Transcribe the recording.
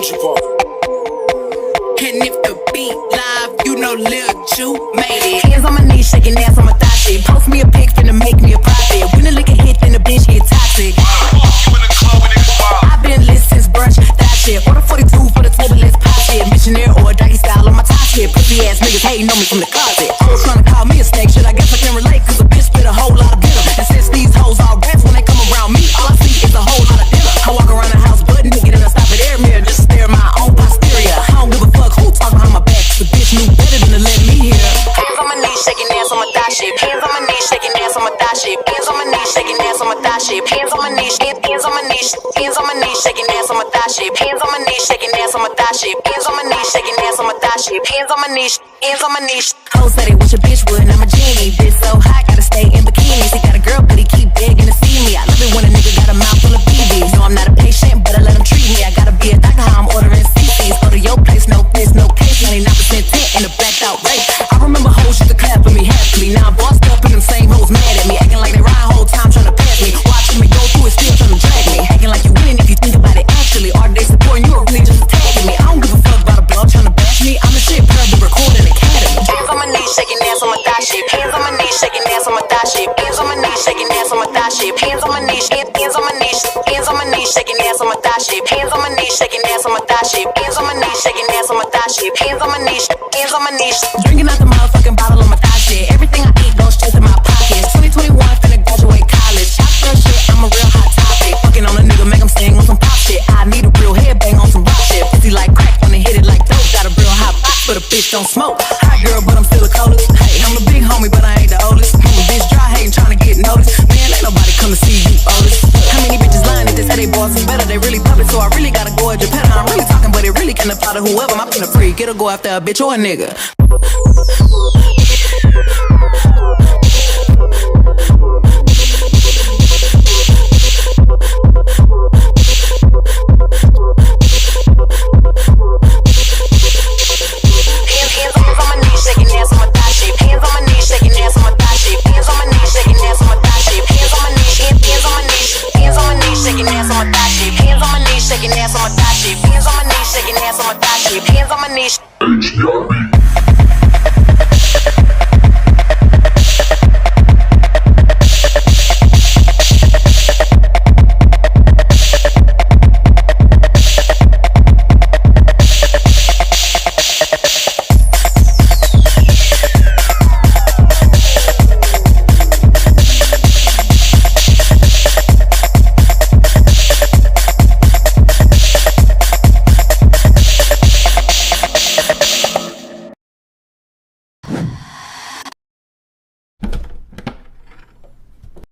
Soldier Boy. And if the beat live, you know Lil Ju made it. Hands on my knees, shaking ass on my thigh shit. Post me a pic, finna make me a profit. When the liquor hit, then the bitch get toxic. I've been lit since brunch, that shit. Order 42 for the table, let's pop shit. Missionaire or doggy style on my top shit. Pussy ass niggas hating on me from the closet. Hoes tryna call me a snake, shit, I guess I can relate. Cause a bitch spit a whole lot of venom. And since these hoes all rats, when they come around me, all I see is a whole lot of dinner. I walk around the house butt naked and I stop at air mirror just to stare at my own posterior. I don't give a fuck who talk behind my back. The bitch knew better than to let me hear. Hands on my knees, shaking ass on my thigh shit. Hands on my knees, shaking ass on my thigh shit. Hands on my knees, shaking ass on my thigh shit. Hands on my knees, hands on my knees, hands on my knees, shaking ass on my thigh shit. Hands on my knees, shaking ass on my thigh shit. Hands on my knees, shaking ass on my thigh shit. Hands on my knees, hands on my knees. Hoes said they wish a bitch would, and I'm a genie. Bitch so hot, gotta stay in bikinis. He got a girl, but he keep begging to see me. I love it when a nigga got a mouth full of BBs. No, I'm not a patient, but I let him treat me. I gotta be a doctor, how I'm ordering CCs. Go to your place, no case. 99% tent in a blacked out race. I remember hoes used to clap for me happily. Now I'm bossed up and them same hoes mad at me. Acting like they ride whole time trying to pass me. Watching me go through it, still trying to drag me. Acting like you winning if you think about it actually. Are they supporting you or really just attacking me? I don't give a fuck about a blog trying to bash me. I'm the shit, proud to record an academy. Hands on my knees, shaking ass on my thigh shit. Hands on my knees, shaking ass on my thigh shit. Hands on my knees, shaking ass on my thigh shit. Hands on my knees, hands on my knees, hands on my knees, shaking ass on my thigh shit. Hands on my knees, shaking ass on my thigh shit. Hands on my knees, shaking ass on my thigh shit. Hands on my knees, hands on my knees. Drinking out the motherfucking bottle on my thigh shit. Everything I eat goes straight to my pockets. 2021, finna graduate college. Shotgun shit, I'm a real hot topic. Fucking on a nigga, make him sing on some pop shit. I need a real headbang on some rock shit. Pussy like crack when they hit it like dope. Got a real hot box, but a bitch don't smoke. Hot girl, but I'm still the coldest. Hey, I'm the big homie, but I ain't the oldest. Bitch dry hating, trying to get noticed. Man, ain't nobody come to see you, oldest. How many bitches lying if they say they boss is better? They really public, so I really gotta go at your pet. I'm really talking, but it really can apply to whoever. My pin a freak, it'll go after a bitch or a nigga.